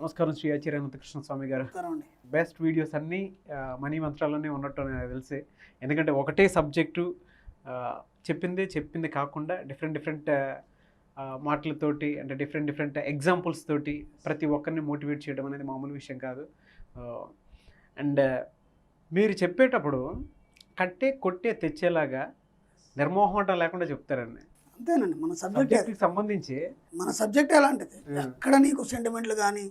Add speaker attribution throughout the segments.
Speaker 1: నమస్కారం శ్రీ ఆచార్య కృష్ణ స్వామి గారు. Best videos అన్నీ మనీ మంత్రాల్లోనే ఉన్నట్టు నాకు తెలిసి. ఎందుకంటే ఒకటే సబ్జెక్టు చెప్పింది కాకుండా డిఫరెంట్ మాటలతోటి అంటే డిఫరెంట్ ఎగ్జాంపుల్స్ తోటి ప్రతి ఒక్కరిని మోటివేట్ చేయడం అనేది మామూలు విషయం కాదు. అండ్ మీరు చెప్పేటప్పుడు కొట్టే తెచ్చేలాగా నిర్మోహమాటం లేకుండా చెప్తారండి.
Speaker 2: అంతేనండి. మన
Speaker 1: సబ్జెక్ట్కి సంబంధించి
Speaker 2: మన సబ్జెక్ట్ ఎలాంటిది, ఎక్కడ నీకు సెంటిమెంట్లు కానీ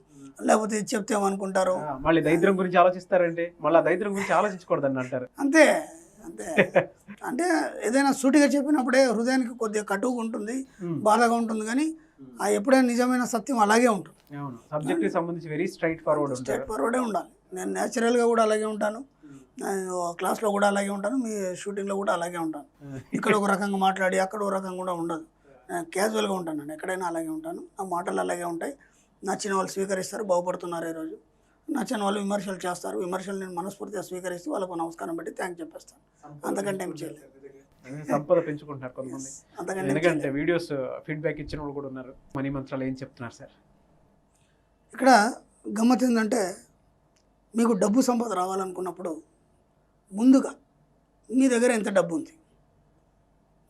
Speaker 2: లేకపోతే చెప్తే ఏమనుకుంటారు,
Speaker 1: మళ్ళీ దరిద్రం గురించి ఆలోచిస్తారండి. మళ్ళీ దరిద్రం గురించి ఆలోచించకూడదని అంటారు.
Speaker 2: అంతే అంతే అంటే ఏదైనా సూటిగా చెప్పినప్పుడే హృదయానికి కొద్దిగా కటువుగా ఉంటుంది, బాధగా ఉంటుంది. కానీ ఆ ఎప్పుడైనా నిజమైన సత్యం అలాగే ఉంటుంది.
Speaker 1: సబ్జెక్ట్కి సంబంధించి వెరీ స్ట్రైట్ ఫార్వర్డే
Speaker 2: ఉండాలి. నేను న్యాచురల్గా కూడా అలాగే ఉంటాను, నేను క్లాస్లో కూడా అలాగే ఉంటాను, మీ షూటింగ్లో కూడా అలాగే ఉంటాను. ఇక్కడ ఒక రకంగా మాట్లాడి అక్కడ ఒక రకంగా కూడా ఉండదు. నేను క్యాజువల్గా ఉంటాను, ఎక్కడైనా అలాగే ఉంటాను. నా మాటలు అలాగే ఉంటాయి. నచ్చిన వాళ్ళు స్వీకరిస్తారు, బాగుపడుతున్నారు. ఈరోజు నచ్చిన వాళ్ళు విమర్శలు చేస్తారు. విమర్శలు నేను మనస్ఫూర్తిగా స్వీకరిస్తూ వాళ్ళకు నమస్కారం పెట్టి థ్యాంక్ చెప్పేస్తాను. అంతకంటే ఏం చేయలేదు.
Speaker 1: సంపద పెంచుకుంటున్నారు కొంతమంది. ఎందుకంటే వీడియోస్ ఫీడ్బ్యాక్ ఇచ్చిన వాళ్ళు కూడా ఉన్నారు. మనీ మంత్రాలు ఏం చెప్తున్నారు సార్?
Speaker 2: ఇక్కడ గమ్మత్ ఏంటంటే, మీకు డబ్బు సంపద రావాలనుకున్నప్పుడు ముందుగా మీ దగ్గర ఎంత డబ్బు ఉంది,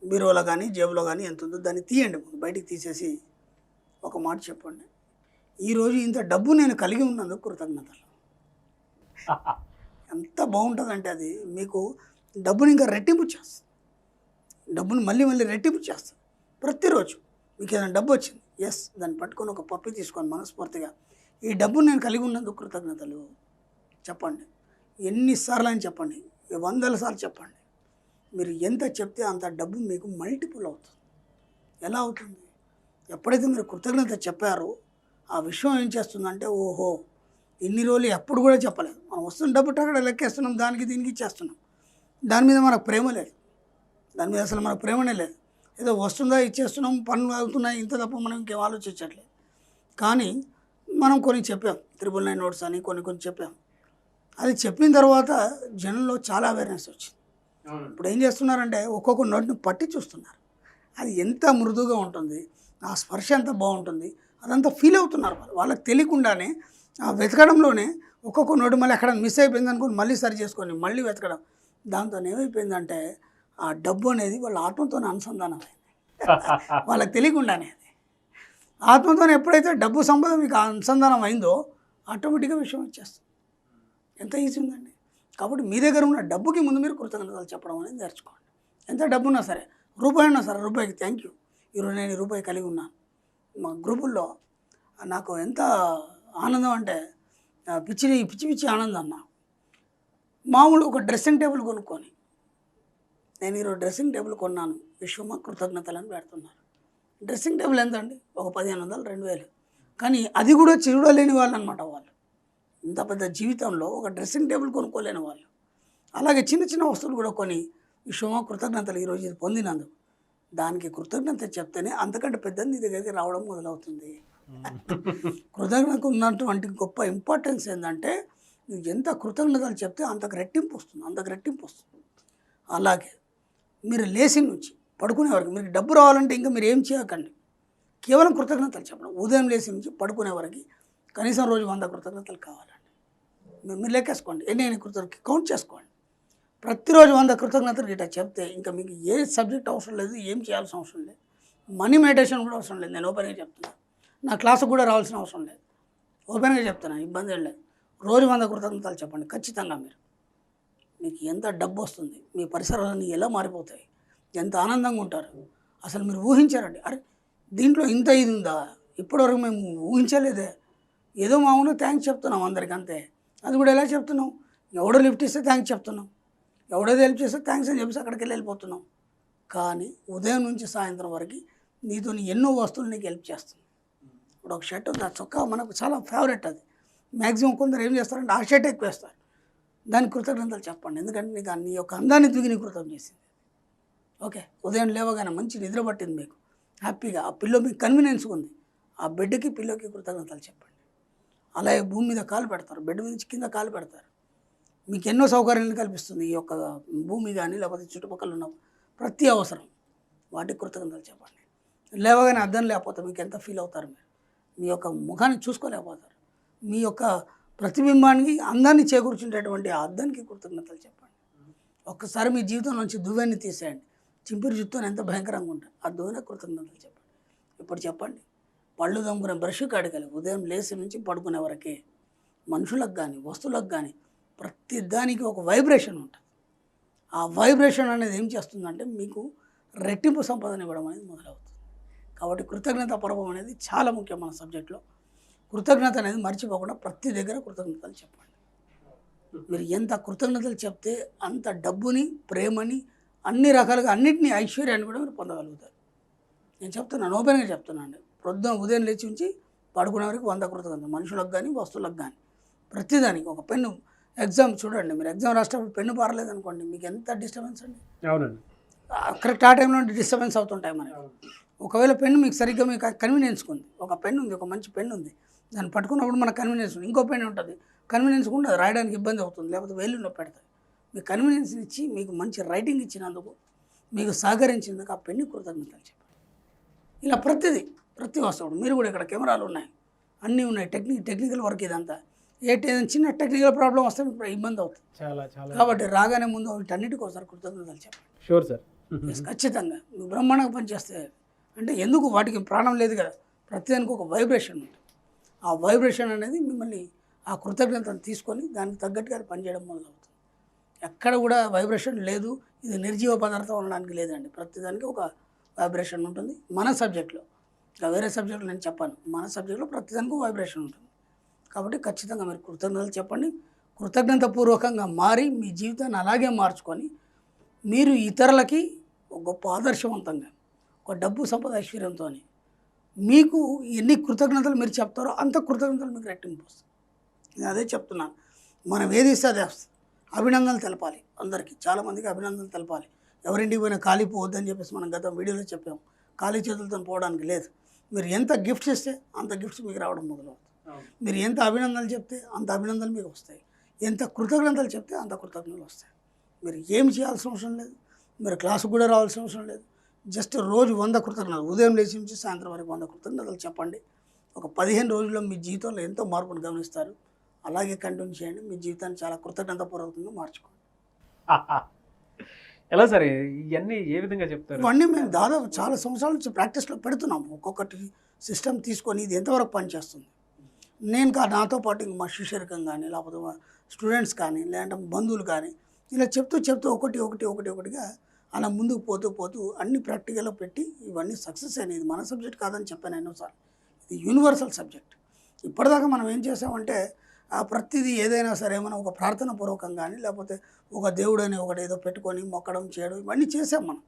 Speaker 2: బీరువాలో కానీ జేబులో కానీ ఎంత ఉందో దాన్ని తీయండి. బయటికి తీసేసి ఒక మాట చెప్పండి, ఈరోజు ఇంత డబ్బు నేను కలిగి ఉన్నందుకు కృతజ్ఞతలు. ఎంత బాగుంటుందంటే అది మీకు డబ్బుని ఇంకా రెట్టింపు చేస్తుంది. డబ్బుని మళ్ళీ రెట్టింపు చేస్తుంది. ప్రతిరోజు మీకు ఏదైనా డబ్బు వచ్చింది, ఎస్, దాన్ని పట్టుకొని ఒక పప్పి తీసుకొని మనస్ఫూర్తిగా ఈ డబ్బుని నేను కలిగి ఉన్నందుకు కృతజ్ఞతలు చెప్పండి. ఎన్నిసార్లు అని చెప్పండి, 100 సార్లు చెప్పండి. మీరు ఎంత చెప్తే అంత డబ్బు మీకు మల్టిపుల్ అవుతుంది. ఎలా అవుతుంది? ఎప్పుడైతే మీరు కృతజ్ఞత చెప్పారో ఆ విషయం ఏం చేస్తుందంటే, ఓహో ఇన్ని రోజులు ఎప్పుడు కూడా చెప్పలేదు, మనం వస్తున్న డబ్బు అక్కడ లెక్కేస్తున్నాం, దానికి దీనికి ఇచ్చేస్తున్నాం. దాని మీద మనకు ప్రేమ లేదు, దాని మీద అసలు మనకు ప్రేమనే లేదు. ఏదో వస్తుందా ఇచ్చేస్తున్నాం, పనులు అవుతున్నాయి, ఇంత తప్ప మనం ఇంకేం ఆలోచించట్లేదు. కానీ మనం కొన్ని చెప్పాం, 999 నోట్స్ అని కొన్ని చెప్పాం. అది చెప్పిన తర్వాత జనంలో చాలా అవేర్నెస్ వచ్చింది. ఇప్పుడు ఏం చేస్తున్నారంటే ఒక్కొక్క నోట్ని పట్టి చూస్తున్నారు. అది ఎంత మృదువుగా ఉంటుంది, ఆ స్పర్శ ఎంత బాగుంటుంది, అదంతా ఫీల్ అవుతున్నారు. వాళ్ళకి తెలియకుండానే ఆ వెతకడంలోనే ఒక్కొక్క నోటు మళ్ళీ ఎక్కడ మిస్ అయిపోయింది అనుకోని మళ్ళీ సరి చేసుకొని మళ్ళీ వెతకడం. దాంతో ఏమైపోయిందంటే ఆ డబ్బు అనేది వాళ్ళ ఆత్మతోనే అనుసంధానం అయింది. వాళ్ళకి తెలియకుండానే అది ఆత్మతో ఎప్పుడైతే డబ్బు సంపద మీకు అనుసంధానం అయిందో ఆటోమేటిక్గా విషయం వచ్చేస్తుంది. ఎంత ఈజీ ఉందండి. కాబట్టి మీ దగ్గర ఉన్న డబ్బుకి ముందు మీరు కృతజ్ఞతలు చెప్పడం అనేది నేర్చుకోండి. ఎంత డబ్బు ఉన్నా సరే, రూపాయి ఉన్నా సరే, రూపాయికి థ్యాంక్ యూ, ఈరోజు నేను రూపాయి కలిగి ఉన్నాను. మా గ్రూపుల్లో నాకు ఎంత ఆనందం అంటే పిచ్చి ఆనందం. నాకు మామూలు ఒక డ్రెస్సింగ్ టేబుల్ కొనుక్కొని, నేను ఈరోజు డ్రెస్సింగ్ టేబుల్ కొన్నాను, విశ్వమ కృతజ్ఞతలను పెడుతున్నారు. డ్రెస్సింగ్ టేబుల్ ఎంత అండి? ఒక 1500, 2000. కానీ అది కూడా చూడలేని వాళ్ళు అనమాట. వాళ్ళు ఇంత పెద్ద జీవితంలో ఒక డ్రెస్సింగ్ టేబుల్ కొనుక్కోలేని వాళ్ళు. అలాగే చిన్న వస్తువులు కూడా కొని విశ్వమ కృతజ్ఞతలు ఈరోజు ఇది పొందినందుకు, దానికి కృతజ్ఞత చెప్తేనే అంతకంటే పెద్దది నీ దగ్గరికి రావడం మొదలవుతుంది. కృతజ్ఞతకు ఉన్నటువంటి గొప్ప ఇంపార్టెన్స్ ఏంటంటే, నువ్వు ఎంత కృతజ్ఞతలు చెప్తే అంతకు రెట్టింపు వస్తుంది. అలాగే మీరు లేచి నుంచి పడుకునే వరకు మీకు డబ్బు రావాలంటే ఇంకా మీరు ఏం చేయకండి, కేవలం కృతజ్ఞతలు చెప్పడం. ఉదయం లేచి నుంచి పడుకునే వరకు కనీసం రోజు 100 కృతజ్ఞతలు కావాలండి. మీరు లెక్కేసుకోండి, ఎన్ని కృతజ్ఞతలు కౌంట్ చేసుకోండి. ప్రతిరోజు 100 కృతజ్ఞతలు గిట్ట చెప్తే ఇంకా మీకు ఏ సబ్జెక్ట్ అవసరం లేదు, ఏం చేయాల్సిన అవసరం లేదు, మనీ మెడిటేషన్ కూడా అవసరం లేదు. నేను ఓపెన్గా చెప్తున్నాను, నా క్లాసుకు కూడా రావాల్సిన అవసరం లేదు. ఓపెన్గా చెప్తున్నాను, ఇబ్బంది ఏం లేదు. రోజు 100 కృతజ్ఞతలు చెప్పండి. ఖచ్చితంగా మీకు ఎంత డబ్బు వస్తుంది, మీ పరిసరాలన్నీ ఎలా మారిపోతాయి, ఎంత ఆనందంగా ఉంటారు. అసలు మీరు ఊహించారండి, అరే దీంట్లో ఇంత ఇది ఉందా, ఇప్పటివరకు మేము ఊహించలేదే. ఏదో మామూలుగా థ్యాంక్స్ చెప్తున్నాం అందరికీ, అంతే. అది కూడా ఎలా చెప్తున్నాం? ఎవడో లిఫ్ట్ ఇస్తే థ్యాంక్స్ చెప్తున్నాం, ఎవడో హెల్ప్ చేస్తే థ్యాంక్స్ అని చెప్పేసి అక్కడికి వెళ్ళిపోతున్నాం. కానీ ఉదయం నుంచి సాయంత్రం వరకు నీతో ఎన్నో వస్తువులు నీకు హెల్ప్ చేస్తుంది. ఇప్పుడు ఒక షర్ట్ ఉంది, ఆ చొక్కా మనకు చాలా ఫేవరెట్. అది మ్యాక్సిమం కొందరు ఏం చేస్తారంటే ఆ షర్ట్ ఎక్కువ వేస్తారు. దానికి కృతజ్ఞతలు చెప్పండి, ఎందుకంటే నీకు నీ యొక్క అందాన్ని తిరిగి నీ కృతజ్ఞత చేసింది. ఓకే, ఉదయం లేవగానే మంచి నిద్ర పట్టింది మీకు, హ్యాపీగా ఆ పిల్లో మీకు కన్వీనియన్స్గా ఉంది, ఆ బెడ్కి పిల్లోకి కృతజ్ఞతలు చెప్పండి. అలాగే భూమి మీద కాలు పెడతారు, బెడ్ మీద నుంచి కింద కాలు పెడతారు, మీకు ఎన్నో సౌకర్యాలను కల్పిస్తుంది ఈ యొక్క భూమి కానీ లేకపోతే చుట్టుపక్కల ఉన్న ప్రతి అవసరం. వాటికి కృతజ్ఞతలు చెప్పండి. లేవగానే అర్థం లేకపోతే మీకు ఎంత ఫీల్ అవుతారు, మీరు మీ యొక్క ముఖాన్ని చూసుకోలేకపోతారు. మీ యొక్క ప్రతిబింబానికి అందాన్ని చేకూర్చుంటేటువంటి ఆ అద్దానికి కృతజ్ఞతలు చెప్పండి. ఒక్కసారి మీ జీవితం నుంచి దువ్వెన్ని తీసేయండి. చింపిరి జుట్టుని ఎంత భయంకరంగా ఉంటుంది, ఆ దువ్వెన కృతజ్ఞతలు చెప్పండి. ఇప్పుడు చెప్పండి, పళ్ళు దమ్ముకునే బ్రష్ కాడికలు ఉదయం లేచి నుంచి పడుకునే వరకే మనుషులకు కానీ వస్తువులకు కానీ ప్రతి దానికి ఒక వైబ్రేషన్ ఉంటుంది. ఆ వైబ్రేషన్ అనేది ఏం చేస్తుందంటే మీకు రెట్టింపు సంపదన ఇవ్వడం అనేది మొదలవుతుంది. కాబట్టి కృతజ్ఞత పర్వం అనేది చాలా ముఖ్యం మన సబ్జెక్ట్లో. కృతజ్ఞత అనేది మర్చిపోకుండా ప్రతి దగ్గర కృతజ్ఞతలు చెప్పండి. మీరు ఎంత కృతజ్ఞతలు చెప్తే అంత డబ్బుని, ప్రేమని, అన్ని రకాలుగా అన్నింటినీ, ఐశ్వర్యాన్ని కూడా మీరు పొందగలుగుతారు. నేను చెప్తున్నాను, ఓపెన్గా చెప్తున్నాను. ఉదయం లేచి ఉంచి పడుకునే వరకు 100 కృతజ్ఞతలు, మనుషులకు కానీ వస్తువులకు కానీ ప్రతిదానికి. ఒక పెన్ను ఎగ్జామ్ చూడండి, మీరు ఎగ్జామ్ రాసేటప్పుడు పెన్ను పారలేదనుకోండి, మీకు ఎంత డిస్టర్బెన్స్ అండి.
Speaker 1: అవునండి,
Speaker 2: కరెక్ట్ ఆ టైంలో డిస్టర్బెన్స్ అవుతుంటాయి మనకి. ఒకవేళ పెన్ను మీకు సరిగ్గా మీకు కన్వీనియన్స్ ఉంది, ఒక పెన్ను ఉంది, ఒక మంచి పెన్ను ఉంది, దాన్ని పట్టుకున్నప్పుడు మన కన్వీనియన్స్ ఉంది. ఇంకో పెన్ను ఉంటుంది, కన్వీనియన్స్ ఉండదు, రాయడానికి ఇబ్బంది అవుతుంది, లేకపోతే వేలు నొప్పి పెడతాయి. మీకు కన్వీనియన్స్ ఇచ్చి మీకు మంచి రైటింగ్ ఇచ్చినందుకు, మీకు సహకరించినందుకు ఆ పెన్ను కృతజ్ఞతలు చెప్పండి. ఇలా ప్రతి వస్తువు. మీరు కూడా ఇక్కడ కెమెరాలు ఉన్నాయి, అన్నీ ఉన్నాయి, టెక్నికల్ వర్క్ ఇదంతా. ఏదైనా చిన్న టెక్నికల్ ప్రాబ్లం వస్తే మీకు ఇబ్బంది అవుతుంది. కాబట్టి రాగానే ముందు వీటన్నిటికి ఒకసారి కృతజ్ఞతలు చెప్పండి.
Speaker 1: షూర్ సార్,
Speaker 2: ఖచ్చితంగా. నువ్వు బ్రహ్మాండంగా పనిచేస్తే అంటే ఎందుకు, వాటికి ప్రాణం లేదు కదా, ప్రతిదానికి ఒక వైబ్రేషన్ ఉంటుంది. ఆ వైబ్రేషన్ అనేది మిమ్మల్ని ఆ కృతజ్ఞతను తీసుకొని దానికి తగ్గట్టుగా పనిచేయడం మొదలవుతుంది. ఎక్కడ కూడా వైబ్రేషన్ లేదు, ఇది నిర్జీవ పదార్థం అనడానికి లేదండి. ప్రతిదానికి ఒక వైబ్రేషన్ ఉంటుంది మన సబ్జెక్ట్లో. ఇంకా వేరే సబ్జెక్టులో నేను చెప్పాను, మన సబ్జెక్ట్లో ప్రతిదానికి వైబ్రేషన్ ఉంటుంది. కాబట్టి ఖచ్చితంగా మీరు కృతజ్ఞతలు చెప్పండి. కృతజ్ఞతాపూర్వకంగా మారి మీ జీవితాన్ని అలాగే మార్చుకొని మీరు ఇతరులకి ఒక గొప్ప ఆదర్శవంతంగా, ఒక డబ్బు సంపద ఐశ్వర్యంతో మీకు ఎన్ని కృతజ్ఞతలు మీరు చెప్తారో అంత కృతజ్ఞతలు మీకు రెట్టింపు వస్తుంది. నేను అదే చెప్తున్నాను, మనం ఏది ఇస్తే అదే వస్తుంది. అభినందనలు తెలపాలి అందరికీ, చాలామందికి అభినందనలు తెలపాలి. ఎవరింటికి పోయినా ఖాళీ పోవద్దని చెప్పేసి మనం గత వీడియోలో చెప్పాము. ఖాళీ చేతులతో పోవడానికి లేదు. మీరు ఎంత గిఫ్ట్స్ ఇస్తే అంత గిఫ్ట్స్ మీకు రావడం మొదలవుతుంది. మీరు ఎంత అభినందనలు చెప్తే అంత అభినందనలు మీకు వస్తాయి. ఎంత కృతజ్ఞతలు చెప్తే అంత కృతజ్ఞతలు వస్తాయి. మీరు ఏమి చేయాల్సిన అవసరం లేదు, మీరు క్లాసుకు కూడా రావాల్సిన అవసరం లేదు. జస్ట్ రోజు 100 కృతజ్ఞతలు, ఉదయం లేచి నుంచి సాయంత్రం వరకు 100 కృతజ్ఞతలు చెప్పండి. ఒక 15 రోజుల్లో మీ జీవితంలో ఎంతో మార్పును గమనిస్తారు. అలాగే కంటిన్యూ చేయండి. మీ జీవితాన్ని చాలా కృతజ్ఞతాపూర్వకంగా మార్చుకోండి.
Speaker 1: ఎలా సరే ఇవన్నీ ఏ విధంగా చెప్తారు?
Speaker 2: ఇవన్నీ మేము దాదాపు చాలా సంవత్సరాల నుంచి ప్రాక్టీస్లో పెడుతున్నాము. ఒక్కొక్కటి సిస్టమ్ తీసుకొని ఇది ఎంతవరకు పనిచేస్తుంది. నేను నాతో పాటు మా శిష్యరికం కానీ, లేకపోతే మా స్టూడెంట్స్ కానీ, లేదంటే బంధువులు కానీ, ఇలా చెప్తూ ఒకటిగా అలా ముందుకు పోతూ అన్ని ప్రాక్టికల్లో పెట్టి ఇవన్నీ సక్సెస్ అయినాయి. ఇది మన సబ్జెక్ట్ కాదని చెప్పాను ఎన్నోసార్లు, ఇది యూనివర్సల్ సబ్జెక్ట్. ఇప్పటిదాకా మనం ఏం చేసామంటే ప్రతిదీ ఏదైనా సరే మనం ఒక ప్రార్థన పూర్వకం కానీ, లేకపోతే ఒక దేవుడు అని ఒకటి ఏదో పెట్టుకొని మొక్కడం చేయడం ఇవన్నీ చేసాం మనం.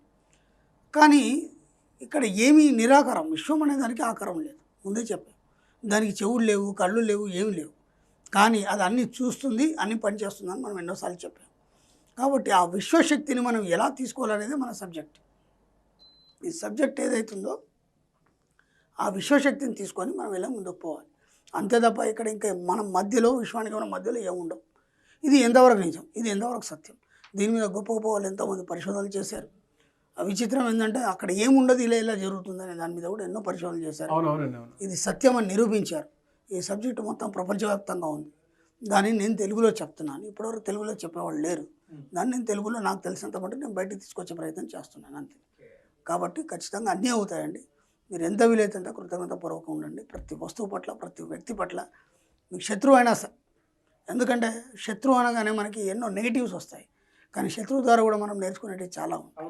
Speaker 2: కానీ ఇక్కడ ఏమీ నిరాకారం, విశ్వం అనే దానికి ఆకారం లేదు. ముందే చెప్పాం, దానికి చెవులు లేవు, కళ్ళు లేవు, ఏమి లేవు. కానీ అది అన్నీ చూస్తుంది, అన్నీ పనిచేస్తుందని మనం ఎన్నోసార్లు చెప్పాం. కాబట్టి ఆ విశ్వశక్తిని మనం ఎలా తీసుకోవాలనేది మన సబ్జెక్ట్. ఈ సబ్జెక్ట్ ఏదైతుందో ఆ విశ్వశక్తిని తీసుకొని మనం ఎలా ముందుకు పోవాలి. అంతే తప్ప ఇక్కడ ఇంకా మన మధ్యలో, విశ్వానికి మన మధ్యలో ఏముండవు. ఇది ఎంతవరకు నిజం, ఇది ఎంతవరకు సత్యం, దీని మీద గొప్ప వాళ్ళు ఎంతోమంది పరిశోధనలు చేశారు. ఆ విచిత్రం ఏంటంటే అక్కడ ఏముండదు, ఇలా జరుగుతుందనే దాని మీద కూడా ఎన్నో పరిశోధనలు చేశారు. ఇది సత్యం అని నిరూపించారు. ఈ సబ్జెక్టు మొత్తం ప్రపంచవ్యాప్తంగా ఉంది. దాన్ని నేను తెలుగులో చెప్తున్నాను. ఇప్పటివరకు తెలుగులో చెప్పేవాళ్ళు లేరు. దాన్ని నేను తెలుగులో నాకు తెలిసినంత మటుకు నేను బయటకు తీసుకొచ్చే ప్రయత్నం చేస్తున్నాను అంతే. కాబట్టి ఖచ్చితంగా అన్నీ అవుతాయండి. మీరు ఎంత వీలైతే అంత కృతజ్ఞతాపూర్వకంగా ఉండండి. ప్రతి వస్తువు పట్ల, ప్రతి వ్యక్తి పట్ల. మీకు శత్రువు అయినా సరే, ఎందుకంటే శత్రువు అనగానే మనకి ఎన్నో నెగిటివ్స్ వస్తాయి. కానీ శత్రువు ద్వారా కూడా మనం నేర్చుకునేవి చాలా ఉంటాయి.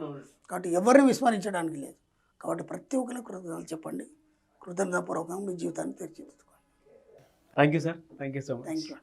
Speaker 2: కాబట్టి ఎవరిని విస్మరించడానికి లేదు. కాబట్టి ప్రతి ఒక్కరికి కృతజ్ఞతలు చెప్పండి. కృతజ్ఞతాపూర్వకంగా మీ జీవితాన్ని తీర్చిదిద్దుకోండి.
Speaker 1: Thank you sir, thank you so much.
Speaker 2: Thank you.